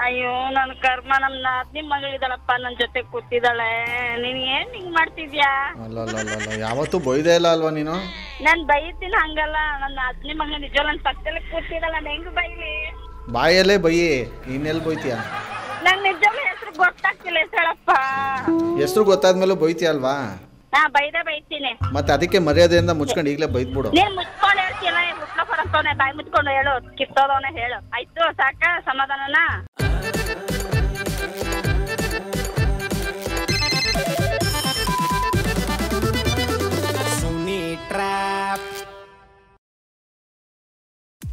ಅಯ್ಯೋ ನನ್ ಕರ್ಮ ನಮ್ ನಾದ್ನಿ ಮಗಳಿದ್ದಾಳಪ್ಪ ನನ್ ಜೊತೆ ಕೂತಿದ್ದಾಳೆ. ನೀನ್ ಏನ್ ಹಿಂಗ್ ಮಾಡ್ತಿದ್ಯಾ? ಅಲ್ಲ ಯಾವತ್ತೂ ಬೈದೇ ಇಲ್ಲ ಅಲ್ವಾ ನೀನು? ನಾನ್ ಬೈತೀನಿ ಹಂಗಲ್ಲ. ನನ್ ನಾದ್ನಿ ಮಗಳು ನಿಜ ನನ್ ಪಕ್ಕದಲ್ಲಿ ಕೂತಿದ್ದಾಳ, ನಾನ್ ಹೆಂಗ್ ಬೈಲಿ? ಬಾಯಲ್ಲೇ ಬೈಯಿ, ಇನ್ನೆಲ್ಲಿ ಬೈತೀಯ? ನಂಗ್ ನಿಜವಾಗ್ಲೂ ಹೆಸರು ಗೊತ್ತಾಗ್ತಿಲ್ಲ, ಹೇಳಪ್ಪ. ಹೆಸರು ಗೊತ್ತಾದ್ಮೇಲೆ ಬೈತೀಯ ಅಲ್ವಾ? ಹಾ ಬೈತೀನಿ. ಮತ್ತೆ ಅದಕ್ಕೆ ಮರ್ಯಾದೆಯಿಂದ ಮುಚ್ಕೊಂಡು ಈಗಲೇ ಬೈದ್ಬಿಡು. ನೀನ್ ಮುಚ್ಕೊಂಡು ಹೇಳ್ತೀಯಲ್ಲ, ಮುಚ್ಕೊ ಬರಂತವನೆ ಬಾಯಿ ಮುಚ್ಕೊಂಡು ಹೇಳು, ಕಿತ್ತೋದವನೆ ಹೇಳು. ಆಯ್ತು ಸಾಕ, ಸಮಾಧಾನನ?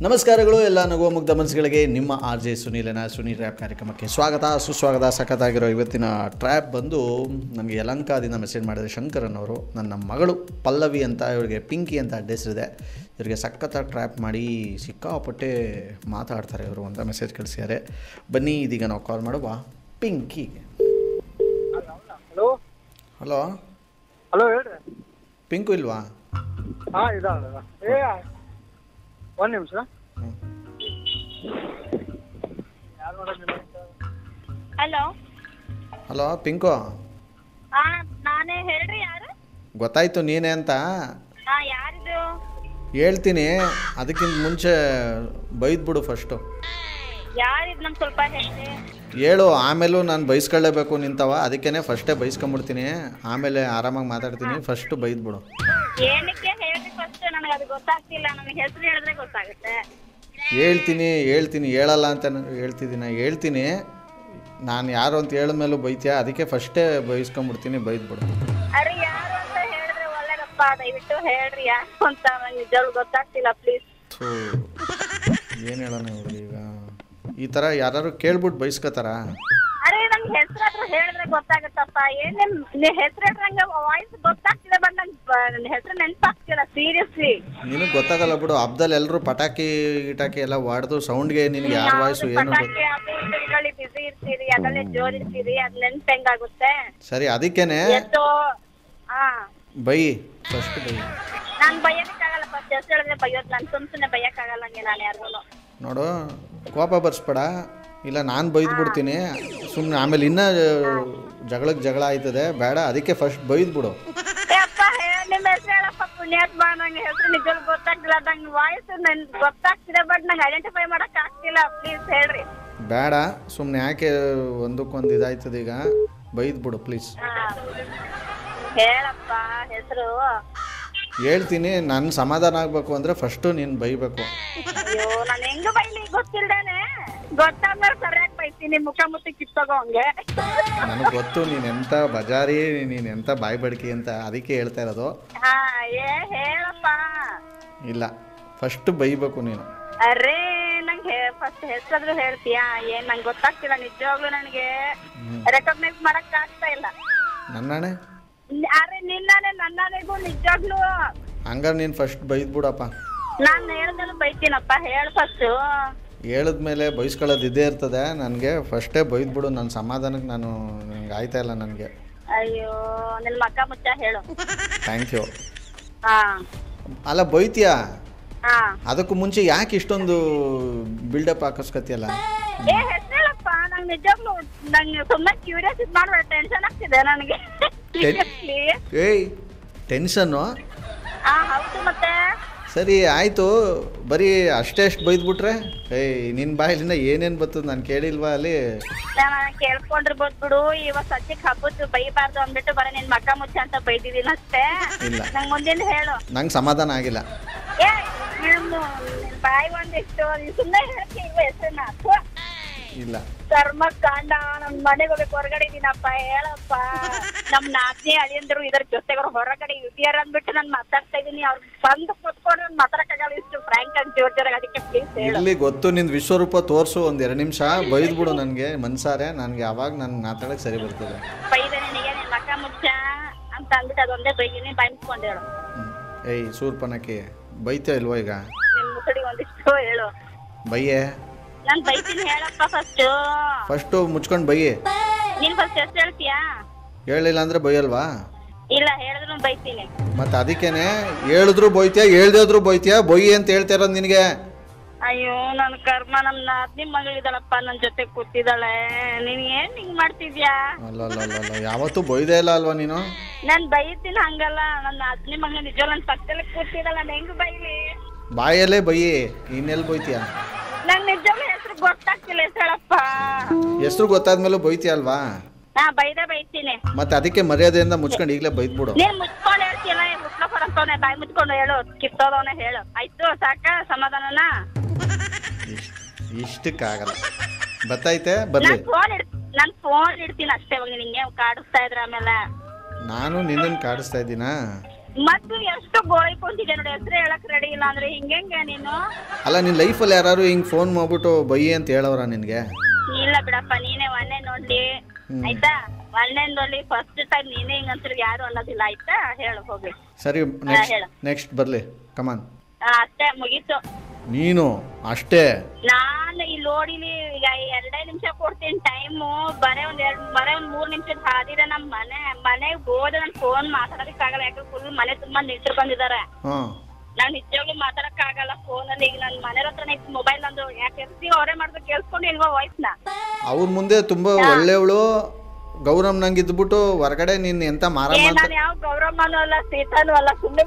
ನಮಸ್ಕಾರಗಳು ಎಲ್ಲ ನಗುವ ಮುಗ್ಧ ಮನಸ್ಸುಗಳಿಗೆ. ನಿಮ್ಮ RJ ಸುನೀಲನ ಸುನೀಲ್ ರ್ಯಾಪ್ ಕಾರ್ಯಕ್ರಮಕ್ಕೆ ಸ್ವಾಗತ ಸುಸ್ವಾಗತ. ಸಖತ್ತಾಗಿರೋ ಇವತ್ತಿನ ಟ್ರ್ಯಾಪ್ ಬಂದು ನನಗೆ ಯಲಂಕಾದಿಂದ ಮೆಸೇಜ್ ಮಾಡಿದರೆ ಶಂಕರನ್ ಅವರು. ನನ್ನ ಮಗಳು ಪಲ್ಲವಿ ಅಂತ, ಇವರಿಗೆ ಪಿಂಕಿ ಅಂತ ಅಡ್ಡ ಹೆಸರಿದೆ. ಇವರಿಗೆ ಸಖತ್ತಾಗಿ ಟ್ರ್ಯಾಪ್ ಮಾಡಿ ಸಿಕ್ಕಾಪಟ್ಟೆ ಮಾತಾಡ್ತಾರೆ ಇವರು ಅಂತ ಮೆಸೇಜ್ ಕಳಿಸಿದ್ದಾರೆ. ಬನ್ನಿ ಇದೀಗ ನಾವು ಕಾಲ್ ಮಾಡುವ ಪಿಂಕಿಗೆ. ಹಲೋ ಹಲೋ ಹಲೋ ಹೇಳ್ರಿ. ಪಿಂಕು ಇಲ್ವಾ? ಹಾಂ ಇದಾಳ. ಒಂದು ನಿಮಿಷ. Hello hello Pinku. ಹಾ ನಾನೇ, ಹೇಳ್ರಿ. ಯಾರು? ಗೊತ್ತಾಯ್ತು ನೀನೇ ಅಂತ. ಹಾ ಯಾರಿದು? ಹೇಳ್ತೀನಿ, ಅದಕ್ಕಿಂತ ಮುಂಚೆ ಬೈದ್ಬಿಡು ಫಸ್ಟು. ಯಾರಿದ್ ನಮ್ಗೆ ಸ್ವಲ್ಪ ಹೇಳ್ರಿ. ಹೇಳು, ಆಮೇಲೂ ನಾನು ಬೈಸ್ಕೊಳ್ಳೇಬೇಕು ನಿಂತವ, ಅದಕ್ಕೇ ಫಸ್ಟೇ ಬೈಸ್ಕೊಂಬಿಡ್ತೀನಿ, ಆಮೇಲೆ ಆರಾಮಾಗಿ ಮಾತಾಡ್ತೀನಿ. ಫಸ್ಟು ಬೈದ್ಬಿಡು. ಏನಕ್ಕೆ ಹೇಳ್ರಿ ಫಸ್ಟ್, ನನಗೆ ಅದು ಗೊತ್ತಾಗ್ತಿಲ್ಲ. ನನಗೆ ಹೆಸರು ಹೇಳಿದ್ರೆ ಗೊತ್ತಾಗುತ್ತೆ. ಹೇಳ್ತೀನಿ ಹೇಳಲ್ಲ ಅಂತ ಹೇಳ್ತೀನಿ. ನಾನು ಯಾರು ಅಂತ ಹೇಳಿದ್ಮೇಲೂ ಬೈತೀಯ, ಅದಕ್ಕೆ ಫಸ್ಟೇ ಬೈಸ್ಕೊಂಬಿಡ್ತೀನಿ, ಬೈದ್ಬಿಡು. ಅರೆ ಯಾರು ಅಂತ ಹೇಳಿದ್ರೆ ಒಳ್ಳೇದಪ್ಪ, ದಯವಿಟ್ಟು ಹೇಳ್ರಿ ಯಾರು ಅಂತ. ನಂಗೆ ನಿಜವಾಗ್ಲೂ ಗೊತ್ತಾಗ್ತಿಲ್ಲ, ಪ್ಲೀಸ್. ಏನು ಹೇಳೋಣ ಇವ್ರಿಗೆ ಈಗ? ಈ ಥರ ಯಾರು ಕೇಳ್ಬಿಟ್ಟು ಬೈಸ್ಕೋತಾರ? ಅರೆ ನಂಗೆ ಹೆಸರಾದ್ರೂ ಹೇಳಿದ್ರೆ ಗೊತ್ತಾಗುತ್ತಪ್ಪ. ಏನೇನ್ ಹೆಸರು ಹೇಳಿದ್ರೆ ನಂಗೆ ವಾಯ್ಸ್ ಗೊತ್ತಾಗ್ತಿದೆ, ಬಟ್ ನನ್ನ ಹೆಸರು ನೆನಪಾಗ್ತಿಲ್ಲ ಸೀರಿಯಸ್ಲಿ. ನಿನಗೆ ಗೊತ್ತಾಗಲ್ಲ ಬಿಡು. ಹಬ್ಬದಲ್ಲಿ ಎಲ್ಲರೂ ಪಟಾಕಿ ಗಿಟಾಕಿ ಎಲ್ಲ ಹೊಡೆದು ಸೌಂಡ್ಗೆ ನಿನಗೆ ಯಾರ ವಾಯ್ಸು ಏನು ಬಿಸಿ ಇರ್ತೀರಿ, ಅದಲ್ಲೇ ಜೋರ್ ಇರ್ತೀರಿ, ಅದ್ ನೆನ್ಪು ಹೆಂಗಾಗುತ್ತೆ? ಸರಿ, ಅದಕ್ಕೇನೆ ಬೈ ಫಸ್ಟ್ ಬೈ. ನಾನ್ ಬೈಯಕ್ಕಾಗಲ್ಲ, ಫಸ್ಟ್ ಹೆಸರು ಹೇಳಿದ್ರೆ ಬೈಯೋದು. ನಾನು ಸುಮ್ನೆ ಬೈಯಕ್ಕಾಗಲ್ಲ ಹಂಗೆ ನಾನು ಯಾರಿಗೂ. ನೋಡು, ಕೋಪ ಬರ್ಸ್ಬೇಡ, ಇಲ್ಲ ನಾನು ಬೈದ್ಬಿಡ್ತೀನಿ ಸುಮ್ಮನೆ, ಆಮೇಲೆ ಇನ್ನೂ ಜಗಳ ಆಯ್ತದೆ, ಬೇಡ. ಅದಕ್ಕೆ ಫಸ್ಟ್ ಬೈದ್ಬಿಡು. ನಿಮ್ಮ ಹೆಸರು ಹೇಳಪ್ಪ ಪುಣ್ಯಾತ್ಮ. ನಂಗೆ ಹೆಸರು ನಿಜವಾಗ್ಲೂ ಗೊತ್ತಾಗ್ತಿಲ್ಲ. ನಂಗೆ ವಾಯ್ಸ್ ಗೊತ್ತಾಗ್ತಿದೆ, ಬಟ್ ನಂಗೆ ಐಡೆಂಟಿಫೈ ಮಾಡಕ್ ಆಗ್ತಿಲ್ಲ. ಪ್ಲೀಸ್ ಹೇಳ್ರಿ. ಬೇಡ, ಸುಮ್ಮನೆ ಯಾಕೆ ಒಂದಕ್ಕೊಂದು ಇದಾಯ್ತದೆ, ಈಗ ಬೈದ್ಬಿಡು ಪ್ಲೀಸ್. ಹೇಳಪ್ಪ ಹೆಸರು. ಹೇಳ್ತೀನಿ, ನನ್ನ ಸಮಾಧಾನ ಆಗಬೇಕು ಅಂದರೆ ಫಸ್ಟು ನೀನು ಬೈಬೇಕು. ಅಯ್ಯೋ ನಾನು ಹೆಂಗ ಬೈಲಿ ಗೊತ್ತಿಲ್ದೇನೆ, ಗೊತ್ತಾದ್ಮೇಲೆ ಸರಿಯಾಗಿ ಬೈತೀನಿ, ಮುಖ ಮುತ್ತಿ ಕಿತ್ತೋಗೋ ಹಂಗೆ. ನನಗೆ ಗೊತ್ತು ನೀನು ಎಂಥ ಬಜಾರಿ, ನೀನು ಎಂಥ ಬಾಯಿ ಬಡ್ಕಿ ಅಂತ, ಅದಕ್ಕೆ ಹೇಳ್ತಾ ಇರೋದು. ಹಾ ಹೇಳಪ್ಪ. ಇಲ್ಲ, ಫಸ್ಟ್ ಬೈಬೇಕು ನೀನು. ಅರೇ ನಂಗೆ ಫಸ್ಟ್ ಹೆಸರಾದ್ರೂ ಹೇಳ್ತೀಯಾ? ಏನ್ ನಂಗೆ ಗೊತ್ತಾಗ್ತಿಲ್ಲ ನಿಜವಾಗ್ಲೂ. ನನಗೆ ರೆಕಗ್ನೈಸ್ ಮಾಡಕ್ ಆಗ್ತಾ ಇಲ್ಲ. ನನ್ನಾಣೆ? ಅರೆ ನಿನ್ನಾನೆ, ನನ್ನಾನೆಗೂ ನಿಜವಾಗ್ಲೂ. ಹಂಗಾರೆ ನೀನು ಫಸ್ಟ್ ಬೈದ್ಬಿಡಪ್ಪ. ನಾನು ಹೇಳ್ದಲ್ಲೂ ಬೈತೀನಪ್ಪ, ಹೇಳು ಫಸ್ಟ್. ಹೇಳಿದ್ಮೇಲೆ ಬೈಸ್ಕೊಳ್ಳೋದು ಇದ್ದೇ ಇರ್ತದೆ. ನನಗೆ ಫಸ್ಟೇ ಬೈದ್ಬಿಡು, ನನ್ನ ಸಮಾಧಾನಕ್ಕೆ ನನಗೆ ಆಯ್ತಾ ಇಲ್ಲ ನನಗೆ. ಅಯ್ಯೋ ನಿನ್ನ ಮಕ್ಕ ಮುಚ್ಚ ಹೇಳು. Thank you. ಹಾ ಅಲ್ಲ ಬೈತೀಯಾ? ಹಾ ಅದಕ್ಕೂ ಮುಂಚೆ ಯಾಕೆ ಇಷ್ಟೊಂದು ಬಿಲ್ಡಪ್ ಹಾಕಿಸ್ಕೊತಿಯಲ್ಲ? ಹೆಸರು ಹೇಳಪ್ಪ. ನಂಗೆ ನಿಜವಾಗ್ಲೂ ನಂಗೆ ಸುಮ್ಮನೆ ಕ್ಯೂರಿಯಸ್ ಇದು ಮಾಡ್ಬೇಡ, ಟೆನ್ಷನ್ ಆಗ್ತಿದೆ ನನಗೆ. ಏಯ್ ಟೆನ್ಷನ್ನು? ಹಾ ಹೌದು ಮತ್ತೆ. ಸರಿ ಆಯಿತು, ಬರೀ ಅಷ್ಟೇ ಬೈದ್ಬಿಟ್ರೆ ನಿನ್ನ ಬಾಯಲ್ಲಿಂದ ಏನೇನು ಬರ್ತದೆ ನಾನು ಕೇಳಿಲ್ವಾ ಅಲ್ಲಿ? ನಾನು ಕೇಳ್ಕೊಂಡಿರ್ಬೋದು ಬಿಡು. ಇವಾಗ ಸದ್ಯಕ್ಕೆ ಹಬ್ಬದ್ದು ಬೈಬಾರ್ದು ಅಂದ್ಬಿಟ್ಟು ಬರೀ ನಿನ್ ಮಕ್ಕ ಮುಚ್ಚ ಅಂತ ಬೈದಿದ್ದೀನಿ ಅಷ್ಟೇ. ಇಲ್ಲ, ನಂಗೆ ಮುಂದಿನ ಹೇಳು. ನಂಗೆ ಸಮಾಧಾನ ಆಗಿಲ್ಲ. ಬಾಯಿ ಒಂದಿಷ್ಟು ಸುಮ್ಮನೆ ಹೇಳ್ತೀವಿ ಹೆಸರನ್ನ. ಇಲ್ಲ ಕರ್ಮ ಕಾಂಡ. ನಮ್ ಮನೆಗೆ ಹೋಗ್ಬೇಕು, ಹೊರಗಡೆ ಇದೀನಪ್ಪ. ಹೇಳಪ್ಪ. ನಮ್ ನಾದ್ನಿ ಅಳಿಯಂದ್ರು ಇದರ ಜೊತೆಗೆ ಹೊರಗಡೆ ಇದೆಯಾರ ಅಂದ್ಬಿಟ್ಟು ನಾನು ಮಾತಾಡ್ತಾ ಇದೀನಿ. ಅವ್ರು ಬಂದು ಕೂತ್ಕೊಂಡು ನಾನು ಮಾತಾಡಕ್ಕಾಗಲ್ಲ ಇಷ್ಟು ಫ್ರ್ಯಾಂಕ್ ಅಂಡ್ ಜೋರ್ಜಾರಾಗಿ. ಅದಕ್ಕೆ ಪ್ಲೀಸ್ ಹೇಳು. ಇಲ್ಲಿ ಗೊತ್ತು ನಿಂದು ವಿಶ್ವರೂಪ ತೋರಿಸು, ಒಂದು 2 ನಿಮಿಷ ಬೈದ್ಬಿಡು ನನಗೆ ಮನ್ಸಾರೆ. ನನಗೆ ಅವಾಗ ನಾನು ಮಾತಾಡಕ್ಕೆ ಸರಿ ಬರ್ತದೆ. ಬೈದೆ ನಿನಗೆ ನಿನ್ ಮಕ್ಕ ಮುಚ್ಚ ಅಂತ ಅಂದ್ಬಿಟ್ಟು ಅದೊಂದೇ ಬೈದಿನಿ. ಬಾಯಿ ಮುಚ್ಕೊಂಡು ಹೇಳು. ಏಯ್ ಸೂರ್ಪನಕ್ಕೆ ಬೈತಾ ಇಲ್ವಾ ಈಗ? ನಿನ್ ಮುಸುಡಿ ಒಂದಿಷ್ಟು ಹೇಳು. ಬೈಯೇ? ನಾನ್ ಬೈತೀನಿ, ಹೇಳಪ್ಪ ಫಸ್ಟು ಮುಚ್ಕೊಂಡು ಬೈಯೇ. ನೀನ್ ಫಸ್ಟ್ ಹೆಸರು ಹೇಳ್ತೀಯಾ? ಹೇಳಿಲ್ಲ ಅಂದ್ರೆ ಬೈಯಲ್ವಾ? ಇಲ್ಲ ಹೇಳಿದ್ರು ಬೈತೀನಿ. ಮತ್ತೆ ಅದಕ್ಕೇನೆ ಹೇಳಿದ್ರು ಬೈತೀಯ, ಹೇಳ್ದಿದ್ರು ಬೈತೀಯ, ಬೊಯ್ಯಿ ಅಂತ ಹೇಳ್ತಾ ಇರೋದು ನಿನಗೆ. ಅಯ್ಯೋ ನನ್ ಕರ್ಮ ನಮ್ ನಾದ್ನಿ ಮಗಳಿದಾಳಪ್ಪ ನನ್ ಜೊತೆ ಕೂತಿದ್ದಾಳೆ. ನೀನ್ ಏನ್ ಹಿಂಗ್ ಮಾಡ್ತಿದ್ಯಾ? ಅಲ್ಲ ಯಾವತ್ತೂ ಬೈದೇ ಇಲ್ಲ ಅಲ್ವಾ ನೀನು? ನಾನ್ ಬೈತೀನಿ ಹಂಗಲ್ಲ. ನನ್ ನಾದ್ನಿ ಮಗಳು ನಿಜ ನನ್ ಪಕ್ಕದಲ್ಲೇ ಕೂತಿದ್ದಾಳ. ನಾನ್ ಹೆಂಗ್ ಬೈಲಿ? ಬಾಯಲ್ಲೇ ಬೈಯಿ, ಇನ್ನೆಲ್ಲಿ ಬೈತೀಯ? ನಂಗ್ ನಿಜವಾಗ್ಲೂ ಹೆಸರು ಗೊತ್ತಾಗ್ತಿಲ್ಲ. ಹೇಳಪ್ಪ. ಹೆಸರು ಗೊತ್ತಾದ್ಮೇಲೆ ಬೈತೀಯ ಅಲ್ವಾ? ನಾ ಬೈತೀನಿ. ಮತ್ತೆ ಅದಕ್ಕೆ ಮರ್ಯಾದೆಯಿಂದ ಮುಚ್ಕೊಂಡು ಈಗಲೇ ಬೈದ್ಬಿಡು. ನೀನ್ ಮುಚ್ಕೊಂಡು ಹೇಳ್ತಿಯಲ್ಲ, ಮುಟ್ಲ ಹೊರಸ್ತವನೆ ಬಾಯಿ ಮುಚ್ಕೊಂಡು ಹೇಳು, ಕಿತ್ತೋದವನೇ ಹೇಳು. ಆಯ್ತು ಸಾಕ, ಸಮಾಧಾನನಾ? ಇಷ್ಟಕ್ಕಾಗಲ್ಲ. ಬತ್ತೈತೆ ಬರ್ಲಿ. ನಾನ್ ಫೋನ್ ಇಡ್ತೀನಿ ಅಷ್ಟೇ. ಇವಾಗ ನಿಂಗೆ ಕಾಡಿಸ್ತಾ ಇದ್ರ ಆಮೇಲೆ ನಾನು ನಿನ್ನನ್ ಕಾಡಿಸ್ತಾ ಇದ್ದೀನಾ? ಮತ್ತು ಎಷ್ಟು ಗೋಯ್ಕೊಂತಿದ್ದೆ ನೋಡಿ. ಹೆಸರು ಹೇಳಕ್ ರೆಡಿ ಇಲ್ಲ ಅಂದ್ರೆ ಹಿಂಗೆ ನೀನು? ಅಲ್ಲ ನಿನ್ ಲೈಫಲ್ಲಿ ಯಾರು ಹಿಂಗ್ ಫೋನ್ ಮಾಡ್ಬಿಟ್ಟು ಬೈಯಿ ಅಂತ ಹೇಳವ್ರ ನಿನ್ಗೆ? ಇಲ್ಲ ಬಿಡಪ್ಪ, ನೀನೇ ಒನ್ನೆ ನೋಡ್ಲಿ ಆಯ್ತಾ? ಒನ್ನೆ ನೋಡ್ಲಿ, ಫಸ್ಟ್ ಟೈಮ್ ನೀನೇ ಹಿಂಗ್ ಅಂತ ಯಾರು ಅನ್ನೋದಿಲ್ಲ ಆಯ್ತಾ? ಹೇಳು ಹೋಗಿ. ಸರಿ, ನೆಕ್ಸ್ಟ್ ಬರ್ಲಿ, ಕಮಾನ್. ಅಷ್ಟೇ ಮುಗೀತು. ನೀನು ಅಷ್ಟೇ. ನಾನು ಇಲ್ಲಿ ನೋಡಿಲಿ ಈಗ 2 ನಿಮಿಷ ಕೊಡ್ತೀನಿ ಟೈಮು. ಬರೇ ಒಂದ್ 3 ನಿಮಿಷದ ಹಾದಿರ ನಮ್ ಮನೆಗೆ ಹೋದ. ನನ್ ಫೋನ್ ಮಾತಾಡೋದಕ್ಕಾಗಲ್ಲ, ಯಾಕಂದ್ರೆ ಫುಲ್ ಮನೆ ತುಂಬಾ ನಿಂತ್ರು ಬಂದಿದ್ದಾರೆ. ನಾನ್ ನಿಜವಾಗ್ಲೂ ಮಾತಾಡಕ್ ಆಗಲ್ಲ ಫೋನಲ್ಲಿ. ಈಗ ನನ್ ಮನೆ ಹತ್ರನೇ ಮೊಬೈಲ್ ಅಂದು ಯಾಕೆ ಅವರೇ ಮಾಡ್ಬೇಕು, ಕೇಳಿಸ್ಕೊಂಡು ಇಲ್ವಾ ವಾಯ್ಸ್ನ? ಅವ್ರ ಮುಂದೆ ತುಂಬಾ ಒಳ್ಳೆಯವಳು ಗೌರಮ್ ನಂಗೆ ಇದ್ಬಿಟ್ಟು ಹೊರಗಡೆ ನೀನ್ ಎಂತ ಮಾರಮ್ಮ? ನಾನು ಯಾವ ಗೌರಮ್ಮನೂ ಅಲ್ಲ, ಸೀತಾನೂ ಅಲ್ಲ, ಸುಮ್ಮನೆ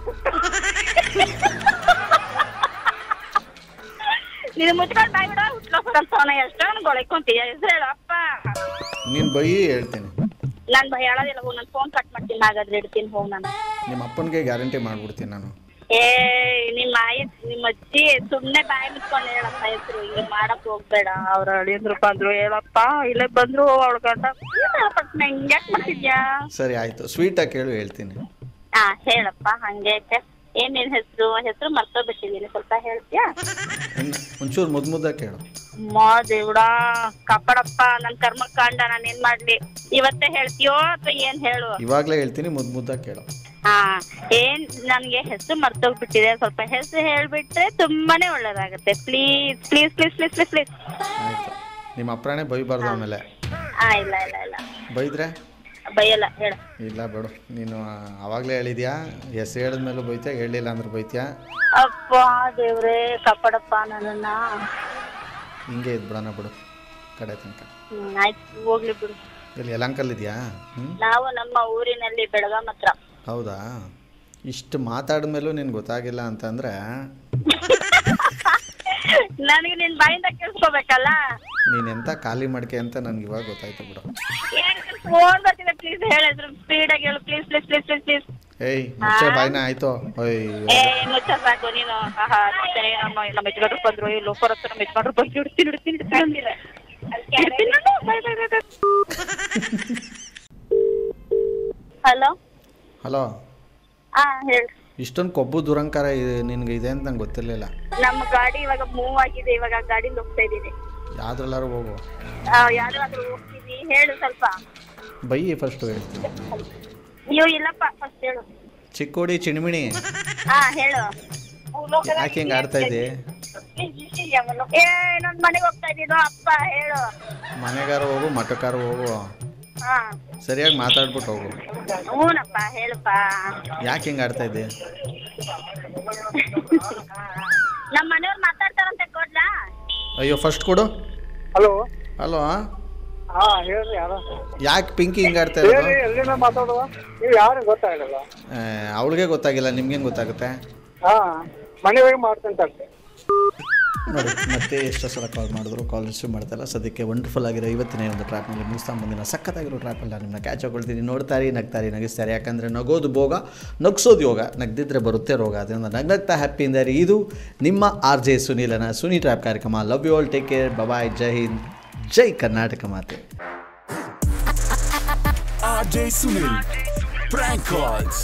ನೀನು ಮುಚ್ಕೊಂಡು ಬಾಯ್ ಬಿಡ. ಹುಟ್ಲೋಸಂತವನ ಎಷ್ಟೊಂದು ಗೊಳಕೊಂತೀಯ. ಹೆಸರು ಹೇಳಪ್ಪ. ನೀನ್ ಬೈ ಹೇಳ್ತೀನಿ. ನಾನ್ ಹೇಳೋದಿಲ್ಲ, ಹೋಗಿ ನಾನು ಫೋನ್ ಕಟ್ ಮಾಡ್ತೀನಿ. ಹಾಗಾದ್ರೆ ಇಡ್ತೀನಿ, ಹೋಗಿ ನಾನು. ನಿಮ್ಮ ಅಪ್ಪನಿಗೆ ಗ್ಯಾರಂಟಿ ಮಾಡ್ಬಿಡ್ತೀನಿ ನಾನು. ನಿಮ್ಮ ಅಜ್ಜಿ ಸುಮ್ನೆ ಬಾಯಿ ಮುಚ್ಕೊಂಡು ಹೇಳಪ್ಪ ಹೆಸರು. ಈಗ ಮಾಡಕ್ ಹೋಗ್ಬೇಡ. ಅವ್ರ ಅಳಿಯಂದ್ರು ಬಂದ್ರು ಹೇಳಪ್ಪ. ಇಲ್ಲೇ ಬಂದ್ರು ಅವಳ ಗಂಡ ಹಿಂಗ್ಯಾಕ್ ಮಾಡ್ತಿದ್ಯಾ? ಸರಿ ಆಯ್ತು, ಸ್ವೀಟ್ ಆಗಿ ಕೇಳು, ಹೇಳ್ತೀನಿ. ಹೇಳಪ್ಪ. ಹಂಗೆ ಏನ್ ನಿನ್ ಹೆಸರು ಮರ್ತೋಗ್ಬಿಟ್ಟಿದೀನಿ, ಸ್ವಲ್ಪ ಹೇಳ್ತೀಯಾ? ಒಂಚೂರು ಮುದ್ದಾಗಿ ಕೇಳು. ದೇವ್ಡಾ ಕಾಪಾಡಪ್ಪ, ನನ್ ಕರ್ಮ ಕಾಂಡ. ನಾನು ಏನ್ ಮಾಡ್ಲಿ? ಇವತ್ತೇ ಹೇಳ್ತೀಯೋ ಅಥವಾ ಏನ್ ಹೇಳು? ಇವಾಗ್ಲೇ ಹೇಳ್ತೀನಿ, ಮುದ್ದಾಗಿ ಕೇಳು. ಏನ್ ನನ್ಗೆ ಹೆಸರು ಮರ್ತೋಗ್ಬಿಟ್ಟಿದೆ, ಸ್ವಲ್ಪ ಹೆಸರು ಹೇಳ್ಬಿಟ್ರೆ ತುಂಬಾನೇ ಒಳ್ಳೇದಾಗುತ್ತೆ. Please please please please please please. ಆಯ್ತು, ನಿಮ್ಮ ಅಪ್ಪನೇ ಬೈಬಾರ್ದು ಆಮೇಲೆ. ಇಲ್ಲ ಇಲ್ಲ ಇಲ್ಲ, ಬೈದ್ರೆ ಬೈಯಲ್ಲ, ಹೇಳು. ಇಲ್ಲ ಬೇಡು, ನೀನು ಅವಾಗಲೇ ಹೇಳಿದ್ಯಾ. ಹೆಸರು ಹೇಳಿದ್ಮೇಲೂ ಬೈತ್ಯಾ, ಹೇಳಿಲ್ಲ ಅಂದ್ರೆ ಬೈತ್ಯಾ? ಅಪ್ಪ ದೇವ್ರೇ ಕಾಪಾಡಪ್ಪ ನನ್ನನ್ನ. ಹಿಂಗೆ ಇದ್ಬಿಡೋಣ ಬಿಡು ಕಡೆ ತನಕ. ಆಯ್ತು, ಹೋಗ್ಲಿ ಬಿಡು. ಇಲ್ಲಿ ಯಲಹಂಕಲ್ ಇದೆಯಾ? ನಾವು ನಮ್ಮ ಊರಿನಲ್ಲಿ ಬೆಳಗಾಂ ಹತ್ರ. ಹೌದಾ? ಇಷ್ಟು ಮಾತಾಡಿದ್ಮೇಲೂ ನಿನ್ಗೆ ಗೊತ್ತಾಗಿಲ್ಲ ಅಂತಂದ್ರೆ ನನಗೆ ನಿನ್ ಬಾಯಿಂದ ಕೇಳಿಸ್ಕೋಬೇಕಲ್ಲ. ನೀನೆಂತ ಖಾಲಿ ಮಾಡ್ಕೆ ಅಂತ ನನ್ಗೆ ಇವಾಗ ಗೊತ್ತಾಯ್ತು ಬಿಡು. ಫೋನ್ ಬರ್ತಿದೆ, ಪ್ಲೀಸ್ ಹೇಳಿದ್ರು ಸ್ಪೀಡಾಗಿ ಹೇಳು. Please please please please please. ಏಯ್ ಮುಚ್ಚೆ ಬಾಯ್ನ. ಆಯ್ತು, ಮುಚ್ಚ ಸಾಕು ನೀನು. ನಮ್ಮ ಯಜಮಾನ್ರು ಬಂದ್ರು, ಈ ಲೋಕರ್ ಹತ್ರ ನಮ್ಮ ಯಜಮಾನ್ರು ಬಂದು ಇಡ್ತೀನಿ. Hello hello. ಹೇಳಿ. ಇಷ್ಟೊಂದು ಕೊಬ್ಬು ದುರಂಕಾರ ನಿನ್ಗೆ ಇದೆ ಅಂತ ನಂಗೆ ಗೊತ್ತಿರಲಿಲ್ಲ. ನಮ್ಮ ಗಾಡಿ ಇವಾಗ ಮೂವ್ ಆಗಿದೆ. ಇವಾಗ ಗಾಡಿಲಿ ಹೋಗ್ತಾ ಇದ್ದೀನಿ. ಯಾವ್ದ್ರಲ್ಲಾರು ಹೋಗು. ಯಾವ್ದಾದ್ರು ಹೋಗ್ತೀನಿ, ಹೇಳು ಸ್ವಲ್ಪ. ಬೈಯಿ ಫಸ್ಟ್ ಹೇಳ್ತೀನಿ. ಅಯ್ಯೋ ಇಲ್ಲಪ್ಪ, ಫಸ್ಟ್ ಹೇಳು. ಚಿಕ್ಕೋಡಿ ಚಿಣಿಮಿಣಿ. ಹೇಳು. ಯಾಕೆ ಹಿಂಗೆ ಆಡ್ತಾ ಇದ್ದಿ? ನನ್ ಮನೆಗೆ ಹೋಗ್ತಾ ಇದ್ದೀನೋ ಅಪ್ಪ, ಹೇಳು. ಮನೆಗಾರ ಹೋಗು, ಮಠಕ್ಕಾರ ಹೋಗು, ಸರಿಯಾಗಿ ಮಾತಾಡ್ಬಿಟ್ಟು ಹೋಗು. ಹೂನಪ್ಪ, ಹೇಳಪ್ಪ. ಯಾಕೆ ಹಿಂಗೆ ಆಡ್ತಾ ಇದ್ದಿ? ನಮ್ಮ ಮನೆಯವ್ರು ಮಾತಾಡ್ತಾರಂತೆ, ಕೊಡ್ಲಾ? ಅಯ್ಯೋ ಫಸ್ಟ್ ಕೊಡು. Hello hello. ಹೇಳ್ರಿ ಯಾರು? ಯಾಕೆ ಪಿಂಕಿ ಹಿಂಗೆ ಆಡ್ತಾ ಇರೋದು? ಎಲ್ಲಿಂದ ಮಾತಾಡುವ? ನೀವು ಯಾರು ಗೊತ್ತಾಗಲ್ಲ. ಅವಳಿಗೆ ಗೊತ್ತಾಗಿಲ್ಲ, ನಿಮ್ಗೇನು ಗೊತ್ತಾಗುತ್ತೆ? ಮನೆಗೆ ಮಾಡ್ತೀನಿ. ನೋಡಿ, ಮತ್ತೆ ಎಷ್ಟು ಸಲ ಕಾಲ್ ಮಾಡಿದ್ರು ಕಾಲ್ ರಿಸೀವ್ ಮಾಡ್ತಾಯಿಲ್ಲ. ಸದ್ಯಕ್ಕೆ ವಂಡರ್ಫುಲ್ ಆಗಿರೋ ಇವತ್ತಿನ ಒಂದು ಟ್ರ್ಯಾಪ್ನಲ್ಲಿ ಮುಗಿಸ್ತಾ ಮುಂದಿನ ಸಖತ್ತಾಗಿರೋ ಟ್ರ್ಯಾಪಲ್ಲಿ ನಿಮ್ಮನ್ನ ಕ್ಯಾಚ್ ಹಾಕೊಳ್ತೀನಿ. ನೋಡ್ತಾರೆ, ನಗ್ತಾರೆ, ನಗಿಸ್ತಾರೆ. ಯಾಕಂದರೆ ನಗೋದು ಭೋಗ, ನಗ್ಸೋದು ಯೋಗ, ನಗ್ದಿದ್ರೆ ಬರುತ್ತೆ ರೋಗ. ಅದರಿಂದ ನಗ್ನಗ್ತಾ ಹ್ಯಾಪಿಯಿಂದ ಇರಿ. ಇದು ನಿಮ್ಮ RJ ಸುನೀಲನ ಸುನಿ ಟ್ರ್ಯಾಪ್ ಕಾರ್ಯಕ್ರಮ. Love you all, take care, bye, ಜೈ ಹಿಂದ್, ಜೈ ಕರ್ನಾಟಕ ಮಾತೆ. RJ Sunil, prank calls.